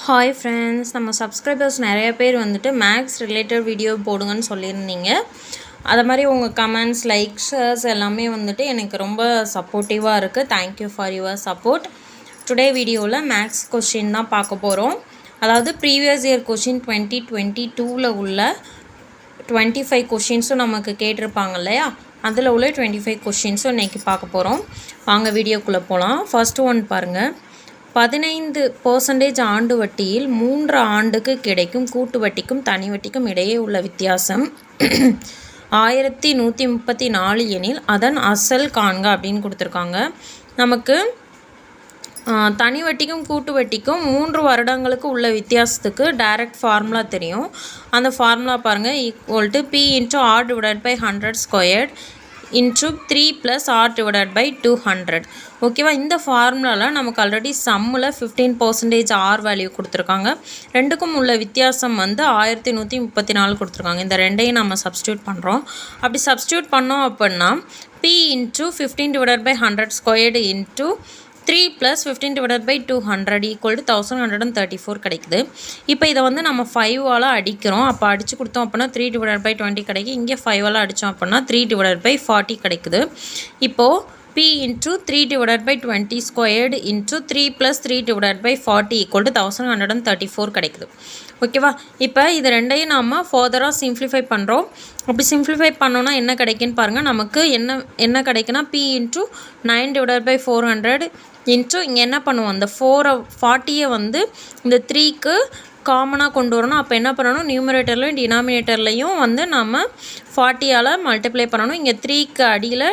Hi friends, நம்ம subscribers நிறைய பேர் வந்துட்டு மேக்ஸ் ரிலேட்டட் வீடியோ போடுங்கன்னு சொல்லியிருந்தீங்க. அதை மாதிரி உங்கள் கமெண்ட்ஸ், லைக்ஸஸ் எல்லாமே வந்துட்டு எனக்கு ரொம்ப சப்போர்ட்டிவாக இருக்குது. Thank you for your support. Today வீடியோவில் மேக்ஸ் கொஷின் தான் பார்க்க போகிறோம். அதாவது ப்ரீவியஸ் இயர் கொஷின் 2022 உள்ள 25 கொஷின்ஸும் நமக்கு கேட்டிருப்பாங்க இல்லையா, அதில் உள்ள 25 கொஷின்ஸும் இன்றைக்கி பார்க்க போகிறோம். வாங்க வீடியோக்குள்ளே போகலாம். ஃபர்ஸ்ட் ஒன் பாருங்கள். 15% ஆண்டு வட்டியில் 3 ஆண்டுக்கு கிடைக்கும் கூட்டு வட்டிக்கும் தனி வட்டிக்கும் இடையே உள்ள வித்தியாசம் 1134 எனில் அதன் அசல் காண்க அப்படின்னு கொடுத்துருக்காங்க. நமக்கு தனி வட்டிக்கும் கூட்டு வட்டிக்கும் 3 வருடங்களுக்கு உள்ள வித்தியாசத்துக்கு டைரக்ட் ஃபார்முலா தெரியும். அந்த ஃபார்முலா பாருங்கள். Equal to P × R/100² into 3 + R/200. ஓகேவா? இந்த ஃபார்முலாவில் நமக்கு ஆல்ரெடி சம்மில் 15% ஆர் வேல்யூ கொடுத்துருக்காங்க. ரெண்டுக்கும் உள்ள வித்தியாசம் வந்து 1134 கொடுத்துருக்காங்க. இந்த ரெண்டையும் நம்ம சப்ஸ்டியூட் பண்ணுறோம். அப்படி சப்ஸ்டியூட் பண்ணோம் அப்படின்னா P × 15/100² இன்ட்டு 3 + 15/200 = 1134 கிடைக்குது. இப்போ இதை வந்து நம்ம 5ஆல் அடிக்கிறோம். அப்போ அடித்து கொடுத்தோம் அப்படின்னா 3/20 கிடைக்கும். இங்கே 5ஆல் அடித்தோம் அப்படின்னா 3/40 கிடைக்குது. இப்போது P × 3/20² இன்ட்டு 3 + 3/40 = 1134 கிடைக்குது. ஓகேவா? இப்போ இது ரெண்டையும் நாம் ஃபர்தராக சிம்ப்ளிஃபை பண்ணுறோம். அப்படி சிம்ப்ளிஃபை பண்ணோன்னா என்ன கிடைக்குன்னு பாருங்கள். நமக்கு என்ன கிடைக்குன்னா P × 9/400 இன்ட்டு இங்கே என்ன பண்ணுவோம், அந்த 40 வந்து இந்த 3க்கு காமனாக கொண்டு வரணும். அப்போ என்ன பண்ணணும், நியூமரேட்டர்லையும் டினாமினேட்டர்லையும் வந்து நம்ம 40ஆல் மல்டிப்ளை பண்ணணும். இங்கே 3க்கு அடியில்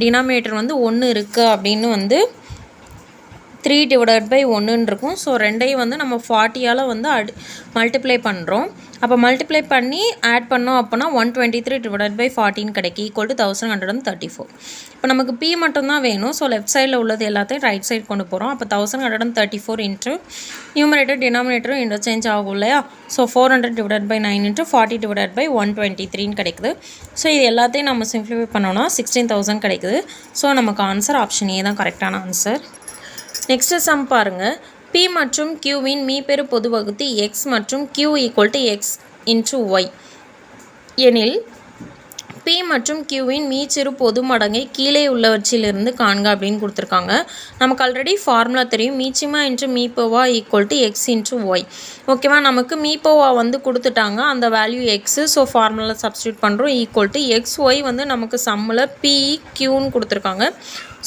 டினாமினேட்டர் வந்து 1 இருக்குது அப்படின்னு வந்து 3/1 இருக்கும். ஸோ ரெண்டையும் வந்து நம்ம 40ஆல் வந்து மல்டிப்ளை பண்ணுறோம். அப்போ மல்டிப்ளை பண்ணி ஆட் பண்ணோம் அப்படின்னா 123/40 கிடைக்கும். = 1134. இப்போ நமக்கு P மட்டும்தான் வேணும். ஸோ லெஃப்ட் சைடில் உள்ளது எல்லாத்தையும் ரைட் சைடு கொண்டு போகிறோம். அப்போ 1134 இன்ட்டு நியூமரேட்டர் டினாமினேட்டரும் இன்டர்சேஞ்ச் ஆகும் இல்லையா. ஸோ 400/9 இன்ட்டு 40/123 கிடைக்குது. ஸோ இது எல்லாத்தையும் நம்ம சிம்ப்ளிஃபை பண்ணோன்னா 16,000 கிடைக்குது. ஸோ நமக்கு ஆன்சர் ஆப்ஷன் ஏ தான் கரெக்டான ஆன்சர். நெக்ஸ்ட் சம் பாருங்கள். P மற்றும் Qவின் மீப்பெரு பொது வகுத்தி X மற்றும் Q = X × Y எனில் P மற்றும் Qவின் மீச்சிறு பொது மடங்கை கீழே உள்ளவற்றிலிருந்து காண்க அப்படின்னு கொடுத்துருக்காங்க. நமக்கு ஆல்ரெடி ஃபார்முலா தெரியும். மீச்சிமா × மீப்போவா = X × Y. ஓகேவா? நமக்கு மீப்போவா வந்து கொடுத்துட்டாங்க, அந்த value X. So formula substitute பண்ணுறோம். = XY வந்து நமக்கு சம்மில் PQன்னு கொடுத்துருக்காங்க.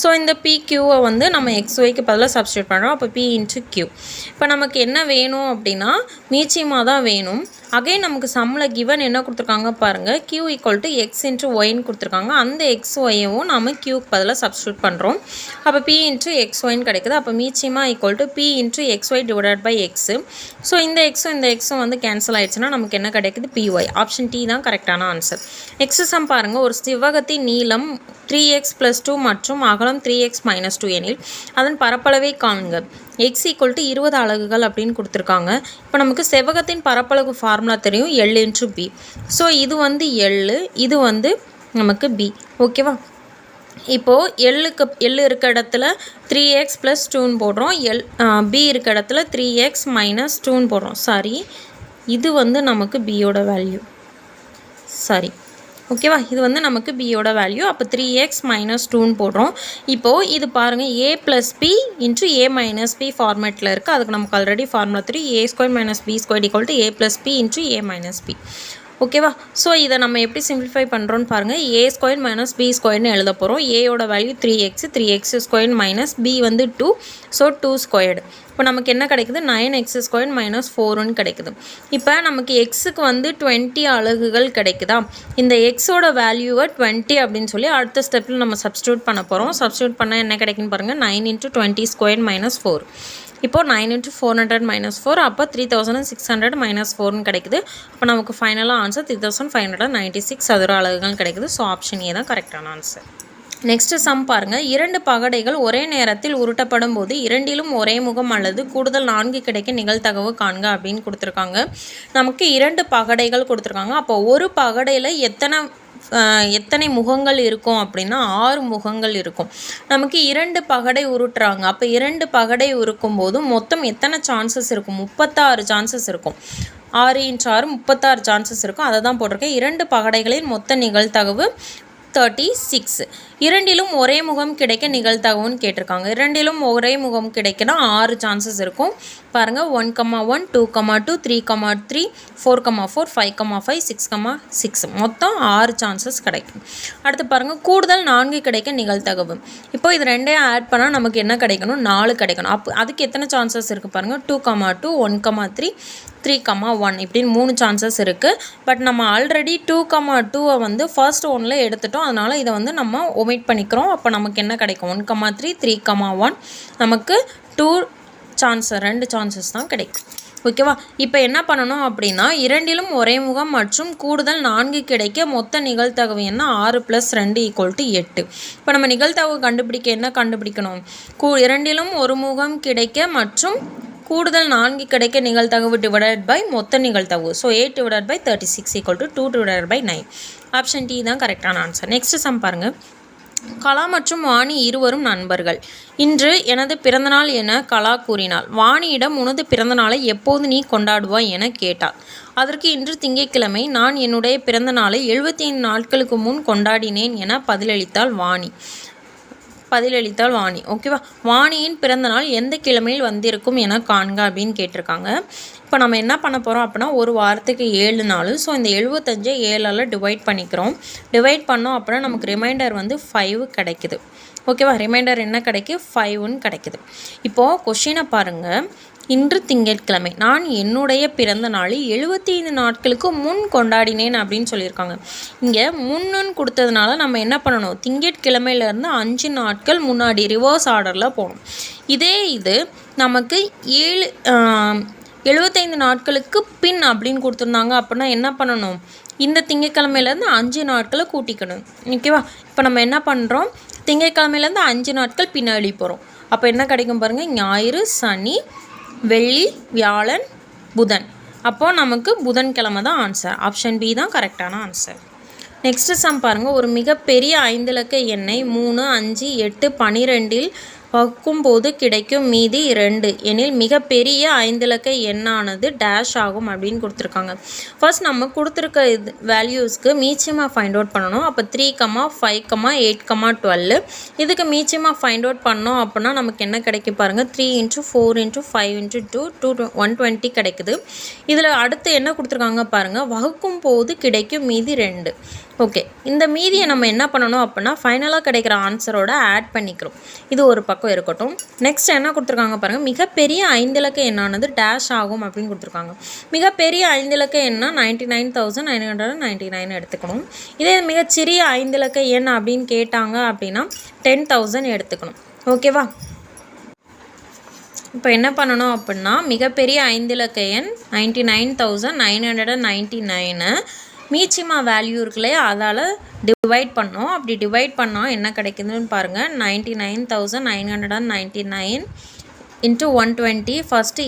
ஸோ இந்த PQவை வந்து நம்ம XYக்கு பதிலாக சப்ஸ்டியூட் பண்ணுறோம். அப்போ P × Q. இப்போ நமக்கு என்ன வேணும் அப்படின்னா மீச்சிமா தான் வேணும். அகைன் நமக்கு சம்மில் கிவன் என்ன கொடுத்துருக்காங்க பாருங்கள். Q = X × Yன்னு கொடுத்துருக்காங்க. அந்த XYவும் நம்ம Qக்கு பதிலாக சப்ஸ்டியூட் பண்ணுறோம். அப்போ P × XYன்னு கிடைக்குது. அப்போ மீச்சிமா = P × XY/X. ஸோ இந்த Xம் வந்து கேன்சல் ஆகிடுச்சுன்னா நமக்கு என்ன கிடைக்குது, PY. ஆப்ஷன் டி தான் கரெக்டான ஆன்சர். நெக்ஸ்ட் சம் பாருங்கள். ஒரு செவ்வகத்தின் நீளம் 3x + 2 மற்றும் அகலம் 3x - 2 எனில் அதன் பரப்பளவை காண்க. x = 20 அலகுகள் அப்படின்னு கொடுத்துருக்காங்க. இப்போ நமக்கு செவ்வகத்தின் பரப்பளவு ஃபார்முலா தெரியும், L × B. ஸோ இது வந்து L, இது வந்து நமக்கு B. ஓகேவா? இப்போது L இருக்க இடத்துல 3x + 2ன்னு போடுறோம். B இருக்க இடத்துல 3x - 2ன்னு போடுறோம். சாரி, இது வந்து நமக்கு Bயோட வேல்யூ. சாரி, ஓகேவா? இது வந்து நமக்கு Bயோட வேல்யூ. அப்போ 3x - 2ன்னு போடுறோம். இப்போது இது பாருங்கள், A + B × A - B ஃபார்மேட்டில் இருக்குது. அதுக்கு நமக்கு ஆல்ரெடி ஃபார்முலா தெரியும். A² - B² = A + B × A - B. ஓகேவா? ஸோ இதை நம்ம எப்படி சிம்ப்ளிஃபை பண்ணுறோன்னு பாருங்கள். A² - B²ன்னு எழுத போகிறோம். ஏயோட வேல்யூ 3x B வந்து 2. ஸோ 2². இப்போ நமக்கு என்ன கிடைக்குது, 9x² - 4ன்னு கிடைக்குது. இப்போ நமக்கு எக்ஸுக்கு வந்து 20 அலகுகள் கிடைக்குதா. இந்த எக்ஸோட வேல்யூவை 20 அப்படின்னு சொல்லி அடுத்த ஸ்டெப்பில் நம்ம சப்ஸ்டியூட் பண்ண போகிறோம். சப்ஸ்டியூட் பண்ணால் என்ன கிடைக்குன்னு பாருங்கள். 9 × 20² - 4. இப்போது 9 × 400 - 4. அப்போ 3600 - 4ன்னு கிடைக்குது. அப்போ நமக்கு ஃபைனலாக ஆன்சர் 3596 சதுர அலகுகள் கிடைக்குது. ஸோ ஆப்ஷன் ஏ தான் கரெக்டான ஆன்சர். நெக்ஸ்ட் சம் பாருங்கள். 2 பகடைகள் ஒரே நேரத்தில் உருட்டப்படும் போது இரண்டிலும் ஒரே முகம் அல்லது கூடுதல் 4 கிடைக்க நிகழ்தகவு காண்க அப்படின்னு கொடுத்துருக்காங்க. நமக்கு 2 பகடைகள் கொடுத்துருக்காங்க. அப்போ ஒரு பகடையில் எத்தனை எத்தனை முகங்கள் இருக்கும் அப்படின்னா 6 முகங்கள் இருக்கும். நமக்கு 2 பகடை உருட்டுறாங்க. அப்போ 2 பகடை உருக்கும்போது மொத்தம் எத்தனை சான்சஸ் இருக்கும்? 36 சான்சஸ் இருக்கும். 6 × 6 36 சான்சஸ் இருக்கும். அதை தான் போட்டிருக்கேன். 2 பகடைகளின் மொத்த நிகழ்தகவு 36. இரண்டிலும் ஒரே முகம் கிடைக்க நிகழ்தகவுன்னு கேட்டிருக்காங்க. இரண்டிலும் ஒரே முகம் கிடைக்கனா 6 சான்சஸ் இருக்கும். பாருங்கள் 1,1 2,2 3,3 4,4 5,5 6,6 மொத்தம் 6 சான்சஸ் கிடைக்கும். அடுத்து பாருங்கள் கூடுதல் 4 கிடைக்க நிகழ்தகவு. இப்போ இது ரெண்டையும் ஆட் பண்ணால் நமக்கு என்ன கிடைக்கணும்? 4 கிடைக்கணும். அப்போ அதுக்கு எத்தனை சான்சஸ் இருக்குது பாருங்கள்? 2,2 1,3 3,1 இப்படின்னு 3 சான்சஸ் இருக்குது. பட் நம்ம ஆல்ரெடி 2,2 வந்து ஃபர்ஸ்ட் ஒன்ல எடுத்துட்டோம். அதனால் இதை வந்து நம்ம ஒமிட் பண்ணிக்கிறோம். அப்போ நமக்கு என்ன கிடைக்கும்? 1,3 3,1 நமக்கு 2 சான்சஸ் தான் கிடைக்கும். ஓகேவா? இப்போ என்ன பண்ணணும் அப்படின்னா இரண்டிலும் ஒரே முகம் மற்றும் கூடுதல் 4 கிடைக்க மொத்த நிகழ்தகவு என்ன? 6 + 2 = 8. இப்போ நம்ம நிகழ்தகவு கண்டுபிடிக்க என்ன கண்டுபிடிக்கணும்? இரண்டிலும் ஒரு முகம் கிடைக்க மற்றும் கூடுதல் 4 கிடைக்க நிகழ்தகவு டிவைடட் பை மொத்த நிகழ்தகவு. ஸோ 8 / 36 = 2 / 9. ஆப்ஷன் டி தான் கரெக்டான ஆன்சர். நெக்ஸ்ட் சம் பாருங்கள். கலா மற்றும் வாணி இருவரும் நண்பர்கள். இன்று எனது பிறந்தநாள் என கலா கூறினாள். வாணியிடம் உனது பிறந்தநாளை எப்போது நீ கொண்டாடுவாய் என கேட்டாள். அதற்கு இன்று திங்கட்கிழமை நான் என்னுடைய பிறந்தநாளை 75 நாட்களுக்கு முன் கொண்டாடினேன் என பதிலளித்தாள் வாணி. ஓகேவா? வாணியின் பிறந்தநாள் எந்த கிழமையில் வந்திருக்கும் என காண்க அப்படின்னு கேட்டிருக்காங்க. இப்போ நம்ம என்ன பண்ண போகிறோம் அப்படின்னா ஒரு வாரத்துக்கு 7 நாள். ஸோ இந்த 75 7ஆல் டிவைட் பண்ணிக்கிறோம். டிவைட் பண்ணோம் அப்படின்னா நமக்கு ரிமைண்டர் வந்து 5 கிடைக்குது. ஓகேவா? ரிமைண்டர் என்ன கிடைக்கு? 5ன்னு கிடைக்குது. இப்போது கொஷினை பாருங்கள். இன்று திங்கட்கிழமை நான் என்னுடைய பிறந்த நாளை 75 நாட்களுக்கு முன் கொண்டாடினேன் அப்படின்னு சொல்லியிருக்காங்க. இங்கே முன்னுன்னு கொடுத்ததுனால நம்ம என்ன பண்ணணும்? திங்கட்கிழமையிலேருந்து 5 நாட்கள் முன்னாடி ரிவர்ஸ் ஆர்டரில் போகணும். இதே இது நமக்கு 75 நாட்களுக்கு பின் அப்படின்னு கொடுத்துருந்தாங்க அப்படின்னா என்ன பண்ணணும்? இந்த திங்கட்கிழமையிலேருந்து 5 நாட்களை கூட்டிக்கணும். ஓகேவா? இப்போ நம்ம என்ன பண்ணுறோம்? திங்கட்கிழமையிலேருந்து 5 நாட்கள் பின்னாடி போகிறோம். அப்போ என்ன கிடைக்கும் பாருங்கள்? ஞாயிறு, சனி, வெள்ளி, வியாழன், புதன். அப்போது நமக்கு புதன்கிழமை தான் ஆன்சர். ஆப்ஷன் பி தான் கரெக்டான ஆன்சர். நெக்ஸ்ட்டு சம் பாருங்கள். ஒரு மிகப்பெரிய 5 இலக்க எண்ணை 3 5 8 12இல் வகுக்கும்போது கிடைக்கும் மீதி 2 எனில் மிகப்பெரிய 5 இலக்க எண்ணானது டேஷ் ஆகும் அப்படின்னு கொடுத்துருக்காங்க. ஃபர்ஸ்ட் நம்ம கொடுத்துருக்க வேல்யூஸ்க்கு மீச்சியமாக ஃபைண்ட் அவுட் பண்ணணும். அப்போ 3, 5, 8, 12 இதுக்கு மீச்சியமாக ஃபைண்ட் அவுட் பண்ணோம் அப்படின்னா நமக்கு என்ன கிடைக்கும் பாருங்கள்? 3 × 4 × 5 × 2 120 கிடைக்குது. இதில் அடுத்து என்ன கொடுத்துருக்காங்க பாருங்கள்? வகுக்கும் போது கிடைக்கும் மீதி 2. ஓகே, இந்த மீதியை நம்ம என்ன பண்ணணும் அப்படின்னா ஃபைனலாக கிடைக்கிற ஆன்சரோட ஆட் பண்ணிக்கிறோம். இது ஒரு பக்கம் இருக்கட்டும். நெக்ஸ்ட் என்ன கொடுத்துருக்காங்க பாருங்கள்? மிகப்பெரிய 5 இலக்க எண்ணானது டேஷ் ஆகும் அப்படின்னு கொடுத்துருக்காங்க. மிகப்பெரிய 5 இலக்க எண்ணா 99,999 எடுத்துக்கணும். இதே மிகச்சிறிய 5 இலக்க எண் அப்படின்னு கேட்டாங்க அப்படின்னா 10,000 எடுத்துக்கணும். ஓகேவா? இப்போ என்ன பண்ணணும் அப்படின்னா மிகப்பெரிய 5 இலக்க எண் 99,999 மீச்சிமா வேல்யூ இருக்குல்லையே அதால் டிவைட் பண்ணோம். அப்படி டிவைட் பண்ணால் என்ன கிடைக்குதுன்னு பாருங்கள். 99,999 × 120 ஃபஸ்ட்டு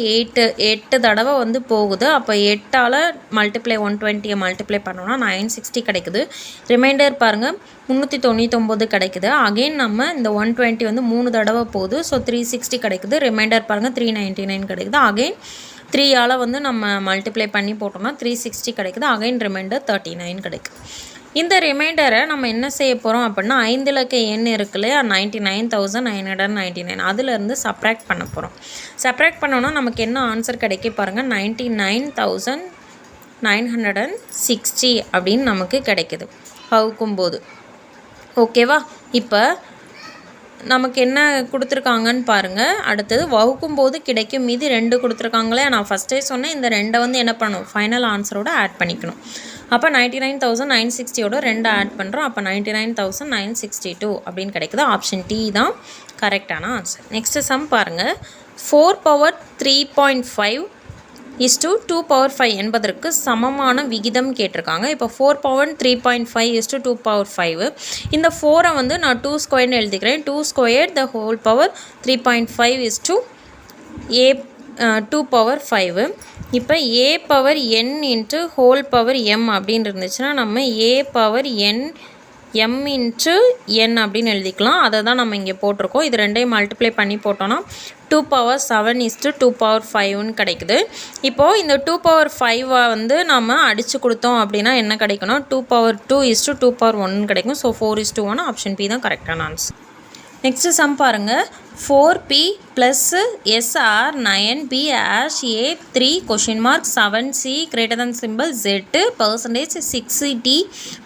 8 தடவை வந்து போகுது. அப்போ 8ஆல் மல்டிப்ளை 120 மல்டிப்ளை பண்ணோன்னா 960 கிடைக்குது. ரிமைண்டர் பாருங்கள் 399 கிடைக்குது. அகெயின் நம்ம இந்த 120 வந்து 3 தடவை போகுது. ஸோ 360 கிடைக்குது. ரிமைண்டர் பாருங்கள் 399 கிடைக்குது. அகெயின் 3ஆல் வந்து நம்ம மல்டிப்ளை பண்ணி போட்டோம்னா 360 கிடைக்குது. அகைன் ரிமைண்டர் 39 கிடைக்குது. இந்த ரிமைண்டரை நம்ம என்ன செய்ய போகிறோம் அப்படின்னா 5 இலக்க எண் இருக்கு இல்லையா 99,999 அதுலேருந்து சப்ராக்ட் பண்ண போகிறோம். சப்ராக்ட் பண்ணோன்னா நமக்கு என்ன ஆன்சர் கிடைக்க பாருங்கள்? 99,960 அப்படின்னு நமக்கு கிடைக்குது வகுக்கும்போது. ஓகேவா? இப்போ நமக்கு என்ன கொடுத்துருக்காங்கன்னு பாருங்கள். அடுத்தது வகுக்கும்போது கிடைக்கும் மீதி 2 கொடுத்துருக்காங்களே. நான் ஃபஸ்ட்டே சொன்னேன் இந்த 2 வந்து என்ன பண்ணணும்? ஃபைனல் ஆன்சரோட ஆட் பண்ணிக்கணும். அப்போ 99,960ஓட 2 ஆட் பண்ணுறோம். அப்போ 99,962 அப்படின்னு கிடைக்குது. ஆப்ஷன் டி தான் கரெக்டான ஆன்சர். நெக்ஸ்ட்டு சம் பாருங்கள். 4/3.5 2/5 என்பதற்கு சமமான விகிதம் கேட்டிருக்காங்க. இப்போ 4/3.5 2/5 இந்த 4 வந்து நான் 2² எழுதிக்கிறேன். 2² the whole power 3.5 a 2 power 5. இப்போ a power n into whole power m அப்படின்னு இருந்துச்சுன்னா நம்ம a power n m into n அப்படின்னு எழுதிக்கலாம். அதை தான் நம்ம இங்கே போட்டிருக்கோம். இது ரெண்டையும் மல்டிப்ளை பண்ணி போட்டோன்னா 2 பவர் 7 இஸ்ட்டு 2 பவர் 5ன்னு கிடைக்குது. இப்போது இந்த 2 பவர் 5 வந்து நம்ம அடித்து கொடுத்தோம் அப்படின்னா என்ன கிடைக்கணும், 2 பவர் 2 இஸ்ட்டு 2 பவர் 1 கிடைக்கும். ஸோ 4:1 ஆப்ஷன் பி தான் கரெக்டான ஆன்சர். நெக்ஸ்ட்டு சம் பாருங்கள். 4p plus SR 9p hash A 3 question mark 7c greater than symbol Z percentage 6t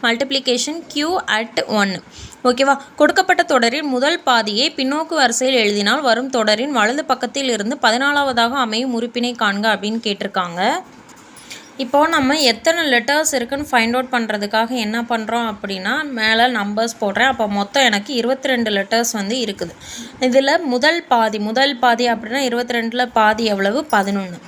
multiplication Q at 1. ஓகேவா? கொடுக்கப்பட்ட தொடரின் முதல் பாதியை பின்னோக்கு வரிசையில் எழுதினால் வரும் தொடரின் வலது பக்கத்தில் இருந்து 14வதாக அமையும் உறுப்பினை காண்க அப்படின்னு கேட்டிருக்காங்க. இப்போது நம்ம எத்தனை லெட்டர்ஸ் இருக்குன்னு ஃபைண்ட் அவுட் பண்ணுறதுக்காக என்ன பண்ணுறோம் அப்படின்னா மேலே நம்பர்ஸ் போடுறேன். அப்போ மொத்தம் எனக்கு 22 லெட்டர்ஸ் வந்து இருக்குது. இதில் முதல் பாதி அப்படின்னா 22ல் பாதி எவ்வளவு, 11.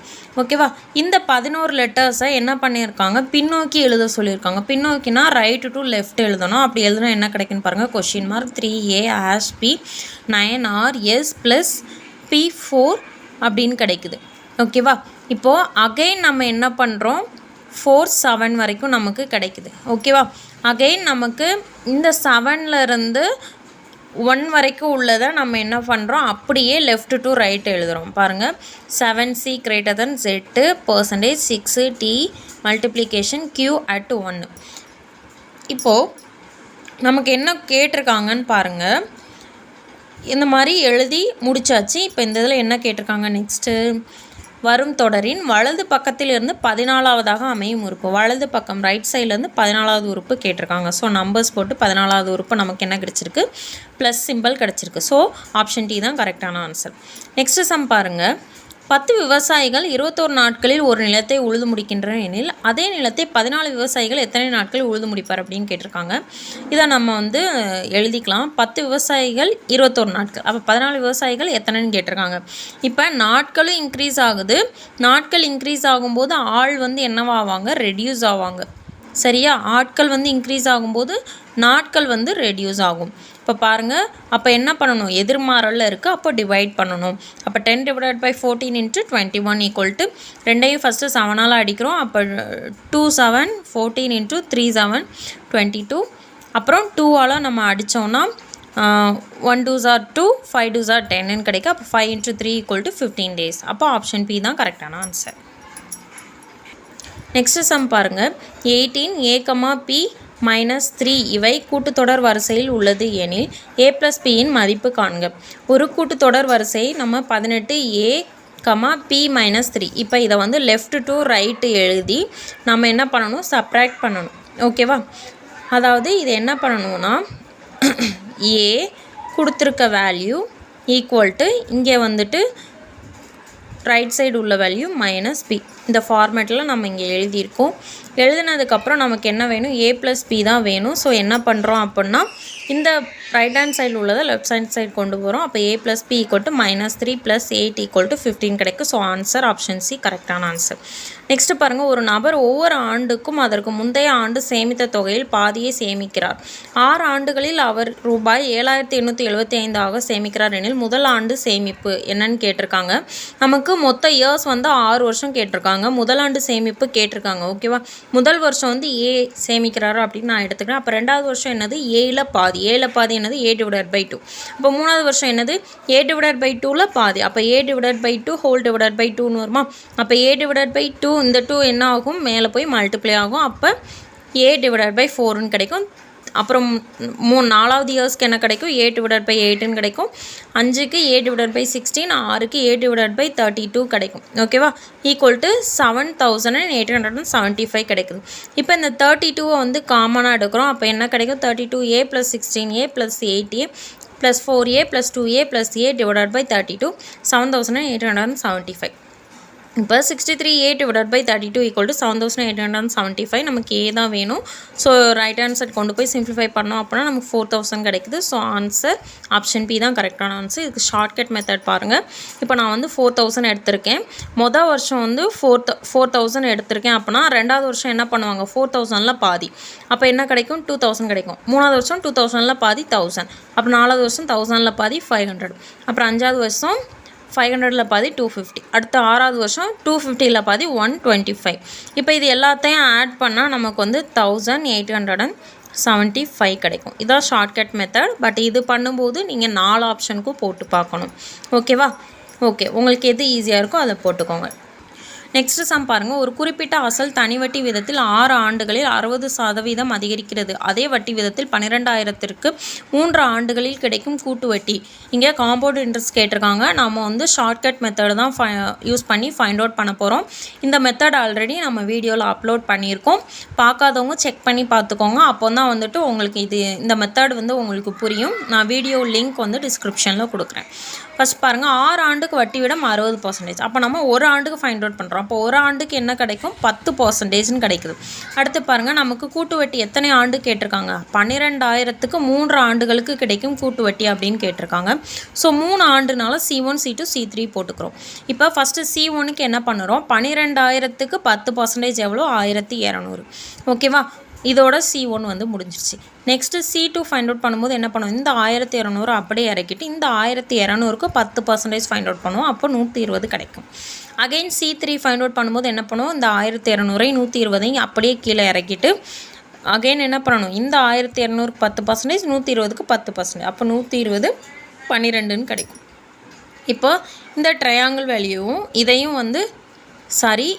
ஓகேவா? இந்த 11 லெட்டர்ஸை என்ன பண்ணியிருக்காங்க, பின்னோக்கி எழுத சொல்லியிருக்காங்க. பின்னோக்கினா ரைட்டு டு லெஃப்ட் எழுதணும். அப்படி எழுதுனா என்ன கிடைக்குன்னு பாருங்கள். Question mark 3a #p 9r s + p4 அப்படின்னு கிடைக்குது. ஓகேவா? இப்போது அகைன் நம்ம என்ன பண்ணுறோம், 4 7 வரைக்கும் நமக்கு கிடைக்குது. ஓகேவா? அகைன் நமக்கு இந்த 7லேருந்து 1 வரைக்கும் உள்ளதை நம்ம என்ன பண்ணுறோம், அப்படியே லெஃப்ட் டு ரைட் எழுதுகிறோம். பாருங்கள், 7c greater than Z percentage 6t multiplication Q at 1. இப்போது நமக்கு என்ன கேட்டிருக்காங்கன்னு பாருங்கள். இந்த மாதிரி எழுதி முடிச்சாச்சு. இப்போ இந்த இதில் என்ன கேட்டிருக்காங்க, நெக்ஸ்ட்டு வரும் தொடரின் வலது பக்கத்தில் இருந்து 14வதாக அமையும் உறுப்பு. வலது பக்கம் ரைட் சைட்லேருந்து 14வது உறுப்பு கேட்டிருக்காங்க. ஸோ நம்பர்ஸ் போட்டு 14வது உறுப்பு நமக்கு என்ன கிடச்சிருக்கு, ப்ளஸ் சிம்பிள் கிடச்சிருக்கு. ஸோ ஆப்ஷன் டி தான் கரெக்டான ஆன்சர். நெக்ஸ்ட்டு சம் பாருங்கள். 10 விவசாயிகள் 21 நாட்களில் ஒரு நிலத்தை உழுது முடிக்கின்றனர் எனில் அதே நிலத்தை 14 விவசாயிகள் எத்தனை நாட்களில் உழுது முடிப்பார் அப்படின்னு கேட்டிருக்காங்க. இதை நம்ம வந்து எழுதிக்கலாம். 10 விவசாயிகள் 21 நாட்கள், அப்போ 14 விவசாயிகள் எத்தனைன்னு கேட்டிருக்காங்க. இப்போ நாட்களும் இன்க்ரீஸ் ஆகுது. நாட்கள் இன்க்ரீஸ் ஆகும்போது ஆள் வந்து என்னவாவாங்க, ரெடியூஸ் ஆவாங்க. சரியா? ஆட்கள் வந்து இன்க்ரீஸ் ஆகும்போது நாட்கள் வந்து ரெடியூஸ் ஆகும். இப்போ பாருங்கள், அப்போ என்ன பண்ணணும், எதிர்மாறலில் இருக்குது, அப்போ டிவைட் பண்ணணும். அப்போ 10 / 14 × 21 = ரெண்டையும் ஃபஸ்ட்டு 7ஆல் அடிக்கிறோம். அப்போ 2 7 14 × 3 7 22. அப்புறம் 2ஆல் நம்ம அடித்தோன்னா 1 2s are 2 5 2s are 10ன்னு கிடைக்கும். அப்போ 5 × 3 = 15 days. அப்போ ஆப்ஷன் பி தான் கரெக்டான ஆன்சர். நெக்ஸ்ட்டு சம் பாருங்கள். 18a, p -3 இவை கூட்டுத்தொடர் வரிசையில் உள்ளது எனில் a + pயின் மதிப்பு காண்க. ஒரு கூட்டுத்தொடர் வரிசை நம்ம 18a, p -3. இப்போ இதை வந்து லெஃப்ட் டு ரைட்டு எழுதி நம்ம என்ன பண்ணணும், சப்ராக்ட் பண்ணணும். ஓகேவா? அதாவது இது என்ன பண்ணணும்னா a கொடுத்துருக்க வேல்யூ ஈக்குவல் டு இங்கே வந்துட்டு ரைட் சைடு உள்ள வேல்யூ -p. இந்த ஃபார்மேட்டில் நம்ம இங்கே எழுதியிருக்கோம். எழுதினதுக்கப்புறம் நமக்கு என்ன வேணும், a + p தான் வேணும். ஸோ என்ன பண்ணுறோம் அப்படின்னா இந்த ரைட் ஹேண்ட் சைடில் உள்ளதை லெஃப்ட் ஹேண்ட் சைடு கொண்டு போகிறோம். அப்போ a + p = -3 + 8 = 15 கிடைக்கும். ஸோ ஆன்சர் ஆப்ஷன் சி கரெக்டான ஆன்சர். நெக்ஸ்ட்டு பாருங்கள். ஒரு நபர் ஒவ்வொரு ஆண்டுக்கும் அதற்கு முந்தைய ஆண்டு சேமித்த தொகையில் பாதியை சேமிக்கிறார். 6 ஆண்டுகளில் அவர் ரூபாய் 7875 சேமிக்கிறார் எனில் முதல் ஆண்டு சேமிப்பு என்னன்னு கேட்டிருக்காங்க. நமக்கு மொத்த இயர்ஸ் வந்து 6 வருஷம் கேட்டிருக்காங்க. முதல் ஆண்டு சேமிப்பு கேட்டிருக்காங்க. ஓகேவா? முதல் வருஷம் வந்து ஏ சேமிக்கிறாரு அப்படின்னு நான் எடுத்துக்கிறேன். அப்போ ரெண்டாவது வருஷம் என்னது, ஏல பாதி என்னது a/2. அப்போ மூணாவது வருஷம் என்னது, a/2ல் பாதி. அப்போ a/2 ஹோல் / 2ன்னு வருமா. அப்போ a/2 இந்த 2 என்ன ஆகும், மேலே போய் மல்டிப்ளை ஆகும். அப்போ a/4ன்னு கிடைக்கும். அப்புறம் 4வது இயர்ஸ்க்கு என்ன கிடைக்கும், a/8ன்னு கிடைக்கும். 5க்கு a/16, 6க்கு a/32 கிடைக்கும். ஓகேவா? = 7875 கிடைக்குது. இப்போ இந்த 32 வந்து காமனாக எடுக்கிறோம். அப்போ என்ன கிடைக்கும், 32a + 16a + 8a + 4a + 2a + a/32 7875. இப்போ 63a/32 = 7875. நமக்கு ஏ தான் வேணும். ஸோ ரைட் ஹேண்ட் சைட் கொண்டு போய் சிம்பிளிஃபை பண்ணோம் அப்படின்னா நமக்கு 4000 கிடைக்குது. ஸோ ஆன்சர் ஆப்ஷன் பி தான் கரெக்டான ஆன்சர். இதுக்கு ஷார்ட்கட் மெத்தட் பாருங்கள். இப்போ நான் வந்து 4000 எடுத்திருக்கேன். மொதல் வருஷம் வந்து 4000 எடுத்திருக்கேன். அப்படின்னா ரெண்டாவது வருஷம் என்ன பண்ணுவாங்க, 4000ல் பாதி. அப்போ என்ன கிடைக்கும், 2000 கிடைக்கும். மூணாவது வருஷம் 2000ல் பாதி 1000. அப்புறம் நாலாவது வருஷம் 1000ல் பாதி 500. அப்புறம் அஞ்சாவது வருஷம் 500ல் பாதி 250. அடுத்த 6வது வருஷம் 250ல் பாதி 125. இப்போ இது எல்லாத்தையும் ஆட் பண்ணால் நமக்கு வந்து 1875 கிடைக்கும். இதான் ஷார்ட்கட் மெத்தட். பட் இது பண்ணும்போது நீங்கள் 4 ஆப்ஷனுக்கும் போட்டு பார்க்கணும். ஓகேவா? ஓகே, உங்களுக்கு எது ஈஸியாக இருக்கோ அதை போட்டுக்கோங்க. நெக்ஸ்ட் சம் பாருங்கள். ஒரு குறிப்பிட்ட அசல் தனி வட்டி விதத்தில் 6 ஆண்டுகளில் 60% அதிகரிக்கிறது. அதே வட்டி விதத்தில் 12,000க்கு 3 ஆண்டுகளில் கிடைக்கும் கூட்டு வட்டி. இங்கே காம்பவுண்ட் இன்ட்ரெஸ்ட் கேட்டிருக்காங்க. நம்ம வந்து ஷார்ட்கட் மெத்தட் தான் யூஸ் பண்ணி ஃபைண்ட் அவுட் பண்ண போகிறோம். இந்த மெத்தட் ஆல்ரெடி நம்ம வீடியோவில் அப்லோட் பண்ணியிருக்கோம். பார்க்காதவங்க செக் பண்ணி பார்த்துக்கோங்க. அப்போ தான் வந்துட்டு உங்களுக்கு இந்த மெத்தட் வந்து உங்களுக்கு புரியும். நான் வீடியோ லிங்க் வந்து டிஸ்கிரிப்ஷனில் கொடுக்குறேன். ஃபஸ்ட் பாருங்கள், 6 ஆண்டுக்கு வட்டி விடம் 60%. அப்போ நம்ம ஒரு ஆண்டுக்கு ஃபைண்ட் அவுட் பண்ணுறோம். அப்போ ஒரு ஆண்டுக்கு என்ன கிடைக்கும்? 10%ன்னு கிடைக்குது. அடுத்து பாருங்கள், நமக்கு கூட்டு வட்டி எத்தனை ஆண்டு கேட்டிருக்காங்க? 12,000க்கு 3 ஆண்டுகளுக்கு கிடைக்கும் கூட்டு வட்டி அப்படின்னு கேட்டிருக்காங்க. ஸோ 3 ஆண்டுனால C1, C2, C3 போட்டுக்கிறோம். இப்போ ஃபஸ்ட்டு C1க்கு என்ன பண்ணுறோம்? 12,000க்கு 10% எவ்வளோ? 1200. ஓகேவா? இதோட C1 வந்து முடிஞ்சிருச்சு. நெக்ஸ்ட்டு C2 ஃபைண்ட் அவுட் பண்ணும்போது என்ன பண்ணுவோம்? இந்த 1200 அப்படியே இறக்கிட்டு இந்த 1200க்கு 10% ஃபைண்ட் அவுட் பண்ணுவோம். அப்போ 120 கிடைக்கும். அகைன் C3 ஃபைண்ட் அவுட் பண்ணும்போது என்ன பண்ணுவோம்? இந்த 1200 120 அப்படியே கீழே இறக்கிட்டு அகைன் என்ன பண்ணணும்? இந்த 1200க்கு 10%, 120க்கு 10%. அப்போ 120 12ன்னு கிடைக்கும். இப்போ இந்த ட்ரையாங்கிள் வேல்யூவும் இதையும் வந்து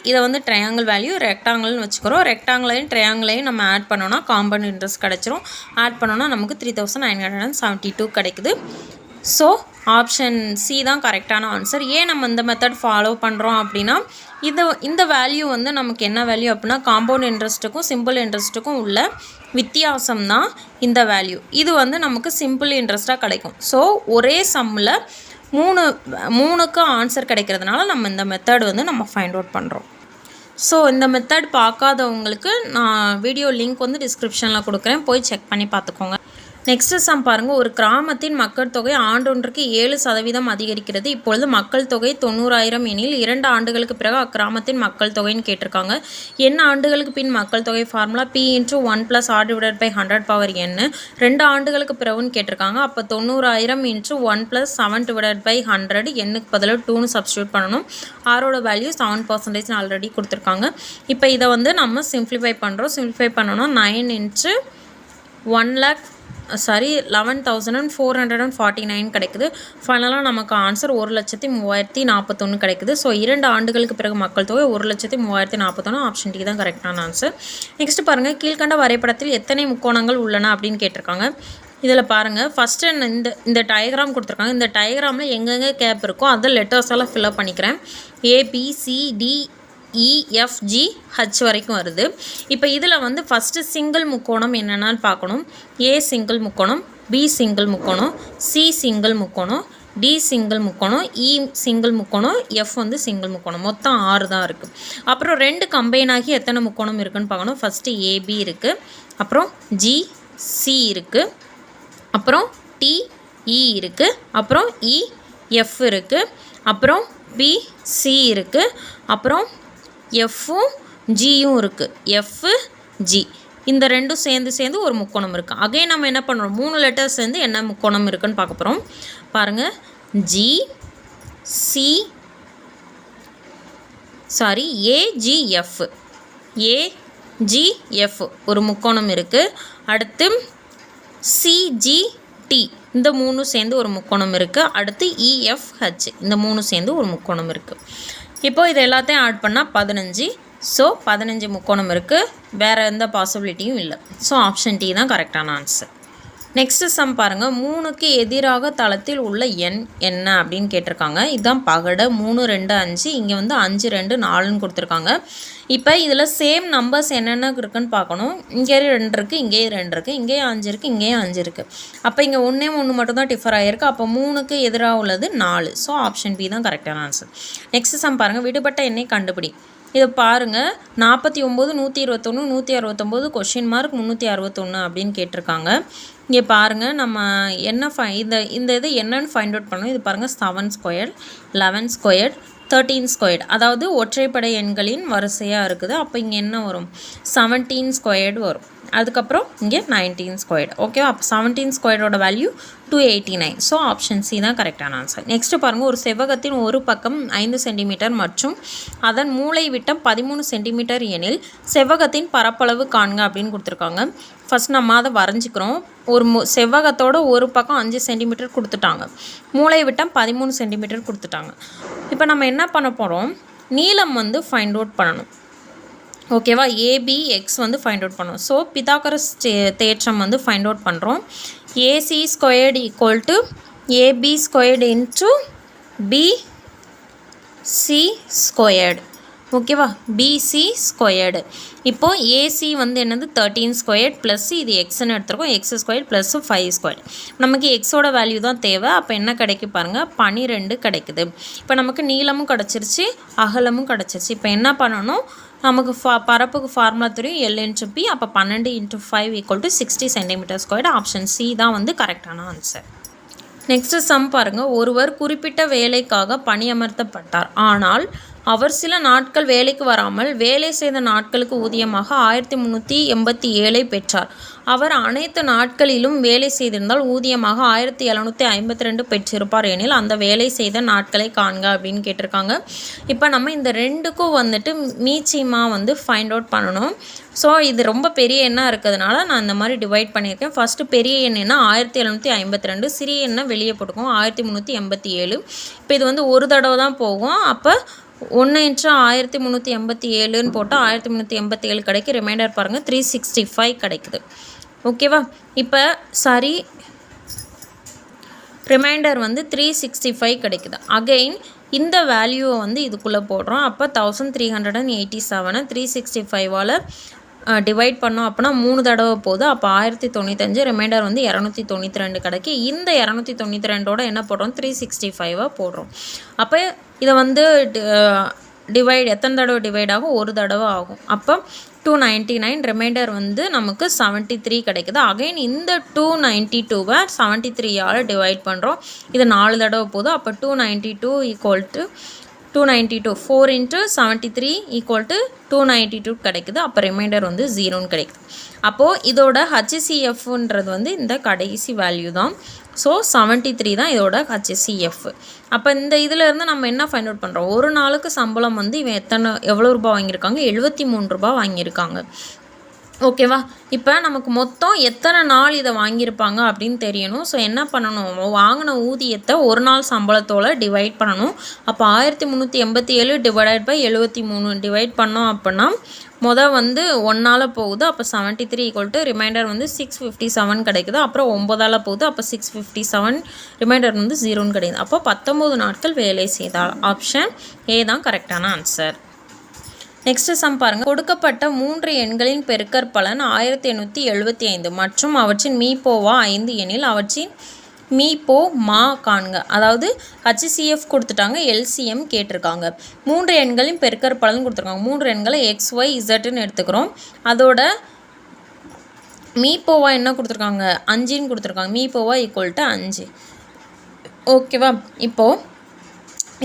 இதை வந்து ட்ரையாங்கிள் வேல்யூ ரெக்டாங்கிள்னு வச்சுக்கிறோம். ரெக்டாங்கிளையும் ட்ரையாங்கிளையும் நம்ம ஆட் பண்ணோன்னா காம்பவுண்ட் இன்ட்ரெஸ்ட் கிடச்சிரும். ஆட் பண்ணோன்னா நமக்கு 3972 கிடைக்குது. ஸோ ஆப்ஷன் சி தான் கரெக்டான ஆன்சர். ஏன் நம்ம இந்த மெத்தட் ஃபாலோ பண்ணுறோம் அப்படின்னா இந்த வேல்யூ வந்து நமக்கு என்ன வேல்யூ அப்படின்னா காம்பவுண்ட் இன்ட்ரெஸ்ட்டுக்கும் சிம்பிள் இன்ட்ரெஸ்ட்டுக்கும் உள்ள வித்தியாசம் தான் இந்த வேல்யூ. இது வந்து நமக்கு சிம்பிள் இன்ட்ரெஸ்ட்டாக கிடைக்கும். ஸோ ஒரே சம்மில் மூணுக்கு ஆன்சர் கிடைக்கிறதுனால நம்ம இந்த மெத்தட் வந்து நம்ம ஃபைண்ட் அவுட் பண்ணுறோம். ஸோ இந்த மெத்தட் பார்க்காதவங்களுக்கு நான் வீடியோ லிங்க் வந்து டிஸ்கிரிப்ஷனில் கொடுக்குறேன், போய் செக் பண்ணி பார்த்துக்கோங்க. நெக்ஸ்ட் சம் பாருங்கள். ஒரு கிராமத்தின் மக்கள் தொகை ஆண்டொன்றுக்கு 7% அதிகரிக்கிறது. இப்பொழுது மக்கள் தொகை 90,000 எனில் 2 ஆண்டுகளுக்கு பிறகு அக்கிராமத்தின் மக்கள் தொகைன்னு கேட்டிருக்காங்க. n ஆண்டுகளுக்கு பின் மக்கள் தொகை ஃபார்முலா P × 1 + R/100n. 2 ஆண்டுகளுக்கு பிறகுன்னு கேட்டிருக்காங்க. அப்போ 90,000 × 1 + 7/100 எண்ணுக்கு பதிலாக 2ன்னு சப்ஸ்டியூட் பண்ணணும். ஆரோட வேல்யூ 7% ஆல்ரெடி கொடுத்துருக்காங்க. இப்போ இதை வந்து நம்ம சிம்ப்ளிஃபை பண்ணுறோம். சிம்ப்ளிஃபை பண்ணோன்னா 9 × 11,449 கிடைக்குது. ஃபைனலாக நமக்கு ஆன்சர் 1,03,041 கிடைக்குது. ஸோ 2 ஆண்டுகளுக்கு பிறகு மக்கள் தொகை 1,03,041. ஆப்ஷன் டி தான் கரெக்டான ஆன்சர். நெக்ஸ்ட் பாருங்கள், கீழ்கண்ட வரைபடத்தில் எத்தனை முக்கோணங்கள் உள்ளன அப்படின்னு கேட்டிருக்காங்க. இதில் பாருங்கள், ஃபஸ்ட்டு இந்த டயக்ராம் கொடுத்துருக்காங்க. இந்த டயக்ராமில் எங்கெங்கே கேப் இருக்கோ அதை லெட்டர்ஸ் எல்லாம் ஃபில்அப் பண்ணிக்கிறேன். ABCDEFGH வரைக்கும் வருது. இப்போ இதில் வந்து ஃபஸ்ட்டு சிங்கிள் முக்கோணம் என்னென்னு பார்க்கணும். A சிங்கிள் முக்கோணம், B சிங்கிள் முக்கோணம், C சிங்கிள் முக்கோணம், D சிங்கிள் முக்கோணம், E சிங்கிள் முக்கோணம், F வந்து சிங்கிள் முக்கோணம். மொத்தம் 6 தான் இருக்குது. அப்புறம் 2 கம்பைன் ஆகி எத்தனை முக்கோணம் இருக்குதுன்னு பார்க்கணும். ஃபஸ்ட்டு AB இருக்குது, அப்புறம் GC இருக்குது, அப்புறம் TE இருக்குது, அப்புறம் EF இருக்குது, அப்புறம் BC இருக்குது, அப்புறம் எஃப்பும் ஜியும் இருக்குது. FG இந்த ரெண்டும் சேர்ந்து ஒரு முக்கோணம் இருக்குது. அகைன் நம்ம என்ன பண்ணுறோம்? 3 லெட்டர்ஸ் சேர்ந்து என்ன முக்கோணம் இருக்குதுன்னு பார்க்க போகிறோம். பாருங்கள், AGF ஒரு முக்கோணம் இருக்குது. அடுத்து CGT இந்த 3 சேர்ந்து ஒரு முக்கோணம் இருக்குது. அடுத்து EFH இந்த 3 சேர்ந்து ஒரு முக்கோணம் இருக்குது. இப்போ இது எல்லாத்தையும் ஆட் பண்ணால் 15. ஸோ 15 முக்கோணம் இருக்குது. வேறு எந்த பாசிபிலிட்டியும் இல்லை. ஸோ ஆப்ஷன் டி தான் கரெக்டான ஆன்சர். நெக்ஸ்ட்டு சம் பாருங்கள். 3க்கு எதிராக தளத்தில் உள்ள எண் என்ன அப்படின்னு கேட்டிருக்காங்க. இதுதான் பகடை. 3, 2, 5. இங்கே வந்து 5, 2, 4ன்னு கொடுத்துருக்காங்க. இப்போ இதில் சேம் நம்பர்ஸ் என்னென்ன இருக்குன்னு பார்க்கணும். இங்கே 2 இருக்குது, இங்கேயே 2 இருக்குது, இங்கேயும் 5 இருக்குது, இங்கேயும் 5 இருக்குது. அப்போ இங்கே 1 மட்டும் தான் டிஃபர் ஆகிருக்கு. அப்போ 3க்கு எதிராக உள்ளது 4. ஸோ ஆப்ஷன் பி தான் கரெக்டான ஆன்சர். நெக்ஸ்ட் சம் பாருங்கள். விடுபட்ட எண்ணை கண்டுபிடி. இதை பாருங்கள், 49, 121, 169 (?361) அப்படின்னு கேட்டிருக்காங்க. இங்கே பாருங்கள், நம்ம என்ன இது என்னன்னு ஃபைண்ட் அவுட் பண்ணணும். இது பாருங்கள், 7², 11², 13². அதாவது ஒற்றைப்படை எண்களின் வரிசையாக இருக்குது. அப்போ இங்கே என்ன வரும்? 17² வரும். அதுக்கப்புறம் இங்கே 19 ஸ்கொயர்டு. ஓகேவா? அப்போ 17 ஸ்கொயரோட வேல்யூ 289. ஸோ ஆப்ஷன் சி தான் கரெக்டான ஆன்சர். நெக்ஸ்ட்டு பாருங்கள், ஒரு செவ்வகத்தின் ஒரு பக்கம் 5 சென்டிமீட்டர் மற்றும் அதன் மூலை விட்டம் 13 சென்டிமீட்டர் எனில் செவ்வகத்தின் பரப்பளவு காண்க அப்படின்னு கொடுத்துருக்காங்க. ஃபஸ்ட் நம்ம அதை வரைஞ்சிக்கிறோம். ஒரு செவ்வகத்தோட ஒரு பக்கம் 5 சென்டிமீட்டர் கொடுத்துட்டாங்க, மூலை விட்டம் 13 சென்டிமீட்டர் கொடுத்துட்டாங்க. இப்போ நம்ம என்ன பண்ண போகிறோம், நீளம் வந்து ஃபைண்ட் அவுட் பண்ணணும். ஓகேவா? ஏபிஎக்ஸ் வந்து ஃபைண்ட் அவுட் பண்ணணும். ஸோ பித்தாகரஸ் தேற்றம் வந்து ஃபைண்ட் அவுட் பண்ணுறோம். AC squared equal to AB squared into BC squared. ஓகேவா? BC squared. இப்போது ஏசி வந்து என்னது 13 ஸ்கொயர்ட் ப்ளஸ் இது எக்ஸ்ன்னு எடுத்துருக்கோம், எக்ஸ் ஸ்கொயர் ப்ளஸ் 5 ஸ்கொயர். நமக்கு எக்ஸோட வேல்யூ தான் தேவை. அப்போ என்ன கிடைக்கும் பாருங்கள், 12 கிடைக்குது. இப்போ நமக்கு நீளமும் கிடச்சிருச்சு, அகலமும் கிடச்சிருச்சு. இப்போ என்ன பண்ணணும், நமக்கு பரப்புக்கு ஃபார்முலா தெரியும், L இன்ட்டு பி. அப்போ 12 × 5 = 60 சென்டிமீட்டர் ஸ்கொயர்டு. ஆப்ஷன் சி தான் வந்து கரெக்டான ஆன்சர். நெக்ஸ்ட்டு சம் பாருங்கள். ஒருவர் குறிப்பிட்ட வேலைக்காக பணியமர்த்தப்பட்டார். ஆனால் அவர் சில நாட்கள் வேலைக்கு வராமல் வேலை செய்த நாட்களுக்கு ஊதியமாக 1387 பெற்றார். அவர் அனைத்து நாட்களிலும் வேலை செய்திருந்தால் ஊதியமாக 1752 பெற்றிருப்பார் எனில் அந்த வேலை செய்த நாட்களை காண்க அப்படின்னு கேட்டிருக்காங்க. இப்போ நம்ம இந்த ரெண்டுக்கும் வந்துட்டு மீச்சியமாக வந்து ஃபைண்ட் அவுட் பண்ணணும். ஸோ இது ரொம்ப பெரிய எண்ணாக இருக்கிறதுனால நான் இந்த மாதிரி டிவைட் பண்ணியிருக்கேன். ஃபஸ்ட்டு பெரிய எண்ணெய்னா 1752, சிறிய எண்ணெய் வெளியே போட்டுக்கோம் 1387. இப்போ இது வந்து ஒரு தடவை தான் போகும். அப்போ 1 × 1387ன்னு போட்டால் 1387 கிடைக்கும். ரிமைண்டர் பாருங்கள் 365 கிடைக்குது. ஓகேவா? இப்போ சரி, ரிமைண்டர் வந்து 365 கிடைக்குது. அகெயின் இந்த வேல்யூவை வந்து இதுக்குள்ளே போடுறோம். அப்போ 1387 365ஆல் டிவைட் பண்ணோம் அப்படின்னா 3 தடவை போகுது. அப்போ 1095. ரிமைண்டர் வந்து 292 கிடைக்கும். இந்த 292ஓட என்ன போடுறோம், 365 போடுறோம். அப்போ இதை வந்து டிவைட் எத்தனை தடவை டிவைட் ஆகும், ஒரு தடவை ஆகும். அப்போ 299. ரிமைண்டர் வந்து நமக்கு 73 கிடைக்குது. அகைன் இந்த 292வை 73ஆல் டிவைட் பண்ணுறோம். இது 4 தடவை போகுது. அப்போ 292 = 292 4 × 73 = 292 கிடைக்குது. அப்போ ரிமைண்டர் வந்து 0ன்னு கிடைக்குது. அப்போது இதோட HCFன்றது வந்து இந்த கடைசி வேல்யூ தான். ஸோ 73 தான் இதோட HCF. அப்போ இந்த இதிலேருந்து நம்ம என்ன ஃபைண்ட் அவுட் பண்ணுறோம், ஒரு நாளுக்கு சம்பளம் வந்து இவன் எவ்வளோ ரூபாய் வாங்கியிருக்காங்க, 73 ரூபாய் வாங்கியிருக்காங்க. ஓகேவா? இப்போ நமக்கு மொத்தம் எத்தனை நாள் இதை வாங்கியிருப்பாங்க அப்படின்னு தெரியணும். ஸோ என்ன பண்ணணும், வாங்கின ஊதியத்தை ஒரு நாள் சம்பளத்தோடு டிவைட் பண்ணணும். அப்போ 1387 / 73 டிவைட் பண்ணோம் அப்படின்னா வந்து 1ஆல் போகுது. அப்போ 73 = ரிமைண்டர் வந்து 657 கிடைக்குது. அப்புறம் 9ஆல் போகுது. அப்போ 657 ரிமைண்டர் வந்து 0ன்னு கிடைக்குது. அப்போ 19 நாட்கள் வேலை செய்தால். ஆப்ஷன் ஏ தான் கரெக்டான ஆன்சர். நெக்ஸ்ட்டு சம் பாருங்கள். கொடுக்கப்பட்ட 3 எண்களின் பெருக்கற்பலன் 1875 மற்றும் அவற்றின் மீப்போவா 5 எனில் அவற்றின் மீப்போ மா காண்க. அதாவது HCF கொடுத்துட்டாங்க, LCM கேட்டிருக்காங்க. 3 எண்களின் பெருக்கற்பலன் கொடுத்துருக்காங்க. 3 எண்களை XYZன்னு எடுத்துக்கிறோம். அதோட மீப்போவா என்ன கொடுத்துருக்காங்க, 5ன்னு கொடுத்துருக்காங்க. மீப்போவா = 5. ஓகேவா? இப்போது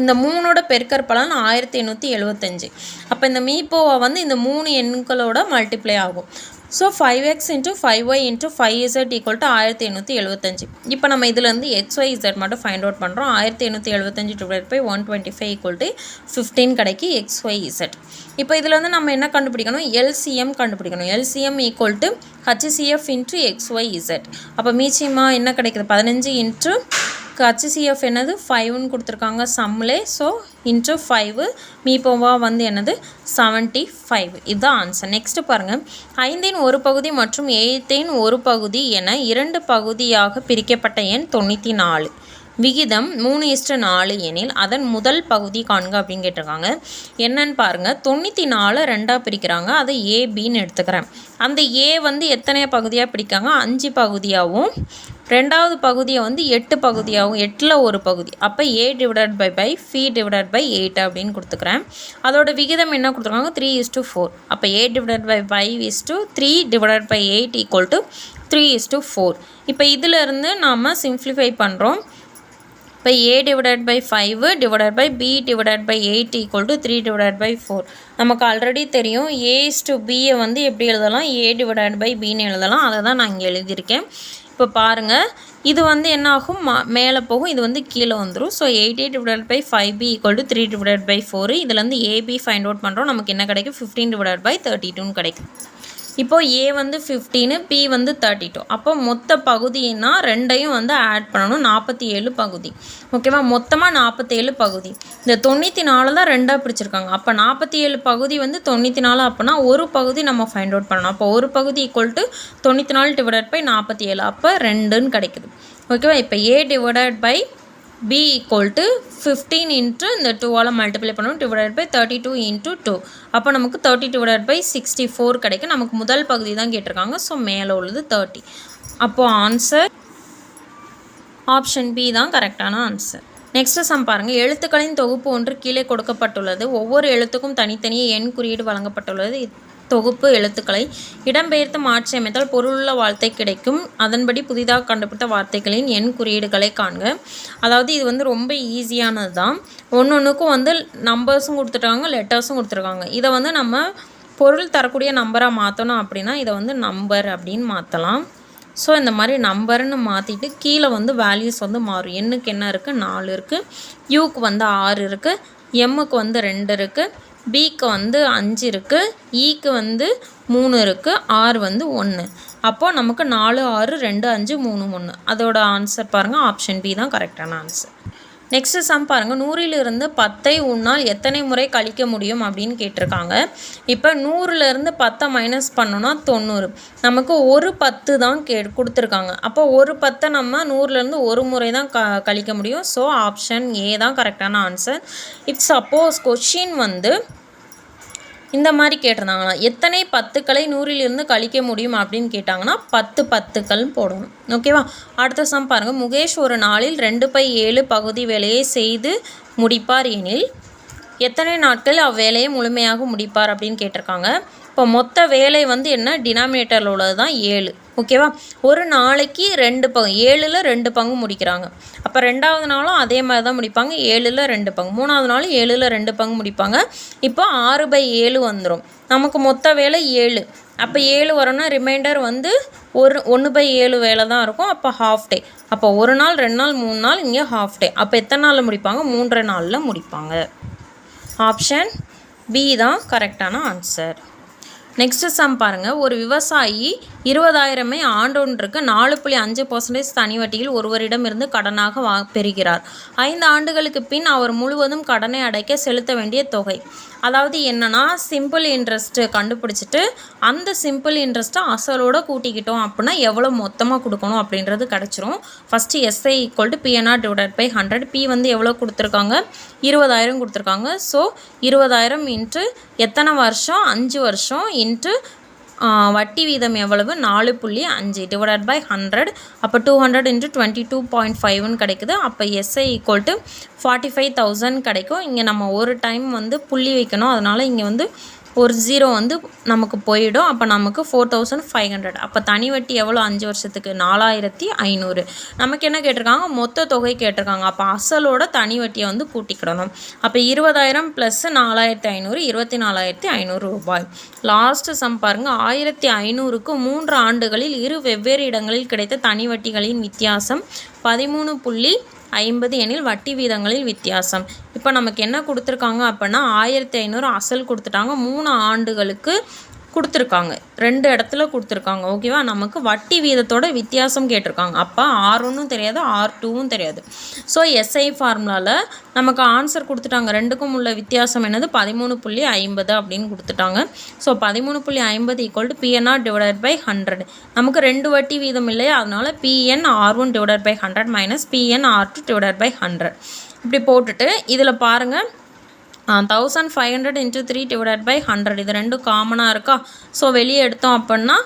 இந்த 3ஓட பெருக்கற்பலன் 1875. அப்போ இந்த மீப்போவா வந்து இந்த 3 எண்களோட மல்டிப்ளை ஆகும். So 5x × 5y × 5z = 1875. இப்போ நம்ம இதிலேருந்து XYZ மட்டும் ஃபைண்ட் அவுட் பண்ணுறோம். 1875 / 125 = 15 கிடைக்கி XYZ. இப்போ இதில் வந்து நம்ம என்ன கண்டுபிடிக்கணும், LCM கண்டுபிடிக்கணும். LCM = HCF × XYZ. அப்போ மீச்சியமாக என்ன கிடைக்குது, 15 HCF என்னது 5ன்னு கொடுத்துருக்காங்க சம்மில். ஸோ × 5 மீப்போவா வந்து என்னது 75. இதுதான் ஆன்சர். நெக்ஸ்ட்டு பாருங்கள். 5இன் ஒரு பகுதி மற்றும் 8இன் ஒரு பகுதி என 2 பகுதியாக பிரிக்கப்பட்ட எண் 94. விகிதம் 3:4 எனில் அதன் முதல் பகுதி காண்க அப்படின்னு கேட்டிருக்காங்க. என்னன்னு பாருங்கள், 94 2ஆக பிரிக்கிறாங்க. அதை ஏபின்னு எடுத்துக்கிறேன். அந்த ஏ வந்து எத்தனை பகுதியாக பிரிக்காங்க, 5 பகுதியாகவும், ரெண்டாவது பகுதியை வந்து 8 பகுதியாகவும், 8ல் ஒரு பகுதி. அப்போ A / F / 8 அப்படின்னு கொடுத்துக்கிறேன். அதோட விகிதம் என்ன கொடுத்துருக்காங்க, 3:4. அப்போ A / 5 3 / 8 = 3:4. இப்போ இதிலிருந்து நாம் சிம்ப்ளிஃபை பண்ணுறோம். இப்போ a divided by 5 divided by b divided by 8 equal to 3 divided by 4. நமக்கு ஆல்ரெடி தெரியும் a is to b வந்து எப்படி எழுதலாம், a divided by bன்னு எழுதலாம். அதை தான் நான் இங்கே எழுதியிருக்கேன். இப்போ பாருங்கள், இது வந்து என்ன ஆகும், மேலே போகும், இது வந்து கீழே வந்துடும். So 8a divided by 5b equal to 3 divided by 4. இதுலேருந்து ab ஃபைண்ட் அவுட் பண்ணுறோம். நமக்கு என்ன கிடைக்கும், 15 divided by 32 கிடைக்கும். இப்போது a வந்து 15, p வந்து 32. அப்போ மொத்த பகுதின்னா ரெண்டையும் வந்து ஆட் பண்ணணும், 47 பகுதி. ஓகேவா, மொத்தமாக 47 பகுதி. இந்த 94 தான் ரெண்டாக பிரிச்சிருக்காங்க. அப்போ 47 பகுதி வந்து 94 அப்படின்னா ஒரு பகுதி நம்ம ஃபைண்ட் அவுட் பண்ணணும். அப்போ ஒரு பகுதி ஈக்குவல் டு 94 டிவைடட் பை 47, அப்போ 2ன்னு கிடைக்குது. ஓகேவா, இப்போ a divided by b equal to 15 into இந்த 2ஆல் மல்டிப்ளை பண்ணணும் divided by 32 into 2. அப்போ நமக்கு 30 divided by 64 கிடைக்கும். நமக்கு முதல் பகுதி தான் கேட்டிருக்காங்க. ஸோ மேலே உள்ளது 30. அப்போது ஆன்சர் ஆப்ஷன் பி தான் கரெக்டான ஆன்சர். நெக்ஸ்ட் சம் பாருங்கள். எழுத்துக்களின் தொகுப்பு ஒன்று கீழே கொடுக்கப்பட்டுள்ளது. ஒவ்வொரு எழுத்துக்கும் தனித்தனியே எண் குறியீடு வழங்கப்பட்டுள்ளது. தொகுப்பு எழுத்துக்களை இடம்பெயர்த்து மாற்றி அமைத்தால் பொருளுள்ள வார்த்தை கிடைக்கும். அதன்படி புதிதாக கண்டுபிடித்த வார்த்தைகளின் எண் குறியீடுகளை காண்க. அதாவது இது வந்து ரொம்ப ஈஸியானது தான். ஒன்றுக்கும் வந்து நம்பர்ஸும் கொடுத்துட்டாங்க, லெட்டர்ஸும் கொடுத்துருக்காங்க. இதை வந்து நம்ம பொருள் தரக்கூடிய நம்பராக மாற்றணும் அப்படின்னா இதை வந்து நம்பர் அப்படின்னு மாற்றலாம். ஸோ இந்த மாதிரி நம்பர்னு மாற்றிட்டு கீழே வந்து வேல்யூஸ் வந்து மாறும். எண்ணுக்கு என்ன இருக்குது, 4 இருக்குது. யூக்கு வந்து 6 இருக்குது. எம்முக்கு வந்து 2 இருக்குது. பிக்கு வந்து 5 இருக்குது. ஈக்கு வந்து 3 இருக்குது. ஆர் வந்து 1. அப்போது நமக்கு 4, 6, 2, 5, 3, 1. அதோட ஆன்சர் பாருங்கள், ஆப்ஷன் பி தான் கரெக்டான ஆன்சர். நெக்ஸ்ட்டு சம் பாருங்கள். 100லிருந்து 10ஐ உன்னால் எத்தனை முறை கழிக்க முடியும் அப்படின்னு கேட்டிருக்காங்க. இப்போ 100லேருந்து 10 மைனஸ் பண்ணோன்னா 90. நமக்கு ஒரு 10 தான் கொடுத்துருக்காங்க. அப்போ ஒரு 10 நம்ம 100லேருந்து ஒரு முறை தான் கழிக்க முடியும். ஸோ ஆப்ஷன் ஏ தான் கரெக்டான ஆன்சர். இஃப் சப்போஸ் கொஷின் வந்து இந்த மாதிரி கேட்டிருந்தாங்கன்னா எத்தனை 10களை 100லிருந்து கழிக்க முடியும் அப்படின்னு கேட்டாங்கன்னா 10 10கள் போடணும். ஓகேவா, அடுத்த சம் பாருங்கள். முகேஷ் ஒரு நாளில் 2/7 பகுதி வேலையை செய்து முடிப்பார் எனில் எத்தனை நாட்கள் அவ்வேலையை முழுமையாக முடிப்பார் அப்படின்னு கேட்டிருக்காங்க. இப்போ மொத்த வேலை வந்து என்ன, டினாமினேட்டரில் உள்ளது தான் 7. ஓகேவா, ஒரு நாளைக்கு 2 பங்கு, 7ல் 2 பங்கு முடிக்கிறாங்க. அப்போ 2வது நாளும் அதே மாதிரி தான் முடிப்பாங்க, 7ல் 2 பங்கு. 3வது நாளும் 7ல் 2 பங்கு முடிப்பாங்க. இப்போ 6/7 வந்துடும். நமக்கு மொத்த வேலை 7. அப்போ 7 வரணும்னா ரிமைண்டர் வந்து 1/7 வேலை தான் இருக்கும். அப்போ ஹாஃப் டே. அப்போ ஒரு நாள், 2 நாள், 3 நாள், இங்கே ஹாஃப் டே. அப்போ எத்தனை நாளில் முடிப்பாங்க, 3 நாளில் முடிப்பாங்க. ஆப்ஷன் பி தான் கரெக்டான ஆன்சர். நெக்ஸ்ட்டு சம் பாருங்கள். ஒரு விவசாயி 20,000 ஆண்டொன்றுக்கு 4.5% தனி வட்டியில் ஒருவரிடம் இருந்து கடனாக பெறுகிறார். 5 ஆண்டுகளுக்கு பின் அவர் முழுவதும் கடனை அடைக்க செலுத்த வேண்டிய தொகை. அதாவது என்னென்னா, சிம்பிள் இன்ட்ரெஸ்ட்டு கண்டுபிடிச்சிட்டு அந்த சிம்பிள் இன்ட்ரெஸ்ட்டை அசலோடு கூட்டிக்கிட்டோம் அப்படின்னா எவ்வளோ மொத்தமாக கொடுக்கணும் அப்படின்றது கிடச்சிரும். First SI equal to PNR divided by 100. P வந்து எவ்வளோ கொடுத்துருக்காங்க, 20,000 கொடுத்துருக்காங்க. ஸோ 20,000 இன்ட்டு எத்தனை வருஷம், 5 வருஷம் இன்ட்டு வட்டி வீதம் எவ்வளவு, 4.5 டிவைடட் பை 100. அப்போ 200 இன்ட்டு 22.5 கிடைக்குது. அப்போ எஸ்ஐ ஈக்குவல் டு 45,000 கிடைக்கும். இங்கே நம்ம ஒரு டைம் வந்து புள்ளி வைக்கணும், அதனால் இங்கே வந்து ஒரு 0 வந்து நமக்கு போயிடும். அப்போ நமக்கு 4,500. அப்போ தனி வட்டி எவ்வளோ, 5 வருஷத்துக்கு 4,500. நமக்கு என்ன கேட்டிருக்காங்க, மொத்த தொகை கேட்டிருக்காங்க. அப்போ அசலோட தனி வட்டியை வந்து கூட்டிக்கிடணும். அப்போ 20,000 + 4,500 24,500 ரூபாய். லாஸ்ட்டு சம் பாருங்கள். 1,500க்கு 3 ஆண்டுகளில் 2 வெவ்வேறு இடங்களில் கிடைத்த தனி வட்டிகளின் வித்தியாசம் 13.50 எனில் வட்டி வீதங்களில் வித்தியாசம். இப்போ நமக்கு என்ன கொடுத்துருக்காங்க அப்படின்னா 1,500 அசல் கொடுத்துட்டாங்க, 3 ஆண்டுகளுக்கு கொடுத்துருக்காங்க, 2 இடத்துல கொடுத்துருக்காங்க. ஓகேவா, நமக்கு வட்டி வீதத்தோட வித்தியாசம் கேட்டிருக்காங்க. அப்போ R1ம் தெரியாது, R2வும் தெரியாது. ஸோ எஸ்ஐ ஃபார்முலாவில் நமக்கு ஆன்சர் கொடுத்துட்டாங்க. ரெண்டுக்கும் உள்ள வித்தியாசம் என்னது, 13.50 அப்படின்னு கொடுத்துட்டாங்க. So 13.50 equal to PNR divided by 100. நமக்கு 2 வட்டி வீதம் இல்லையா, அதனால PNR1 divided by 100 minus PNR2 divided by 100. இப்படி போட்டுட்டு இதில் பாருங்கள், 1500 × 3 டிவைடட் பை 100. இது ரெண்டும் காமனாக இருக்கா. ஸோ வெளியே எடுத்தோம் அப்படின்னா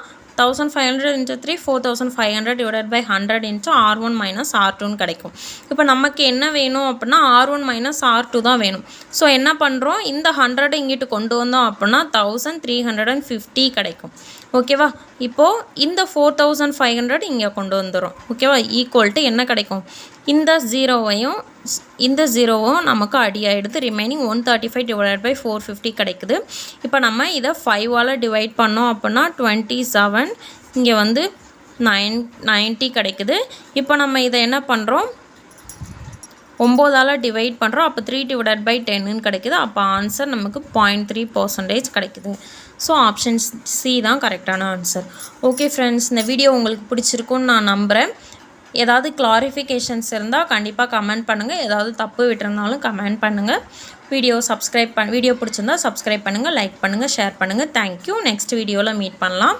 1500 × 3 4,500 divided by 100 × R1 minus R2 கிடைக்கும். இப்போ நமக்கு என்ன வேணும் அப்படின்னா R1 மைனஸ் R2 தான் வேணும். ஸோ என்ன பண்ணுறோம், இந்த 100 இங்கிட்டு கொண்டு வந்தோம் அப்படின்னா 1350 கிடைக்கும். ஓகேவா, இப்போது இந்த 4,500 இங்கே கொண்டு வந்துடும். ஓகேவா, ஈக்குவல் டு என்ன கிடைக்கும், இந்த ஜீரோவையும் இந்த ஜீரோவும் நமக்கு அடியாகிடுது. ரிமைனிங் 135 டிவைடட் பை 450 கிடைக்குது. இப்போ நம்ம இதை 5ஆல் டிவைட் பண்ணோம் அப்படின்னா 27, இங்கே வந்து 90 கிடைக்குது. இப்போ நம்ம இதை என்ன பண்ணுறோம், 9ஆல் டிவைட் பண்ணுறோம். அப்போ 3 டிவைடட் பை 10ன்னு கிடைக்குது. அப்போ ஆன்சர் நமக்கு 0.3% கிடைக்குது. ஸோ ஆப்ஷன் சி தான் கரெக்டான ஆன்சர். ஓகே ஃப்ரெண்ட்ஸ், இந்த வீடியோ உங்களுக்கு பிடிச்சிருக்குன்னு நான் நம்புகிறேன். ஏதாவது கிளாரிஃபிகேஷன்ஸ் இருந்தால் கண்டிப்பாக கமெண்ட் பண்ணுங்கள். ஏதாவது தப்பு விட்டுருந்தாலும் கமெண்ட் பண்ணுங்கள். வீடியோ பிடிச்சிருந்தால் சப்ஸ்கிரைப் பண்ணுங்கள், லைக் பண்ணுங்கள், ஷேர் பண்ணுங்கள். தேங்க்யூ. நெக்ஸ்ட் வீடியோவில் மீட் பண்ணலாம்.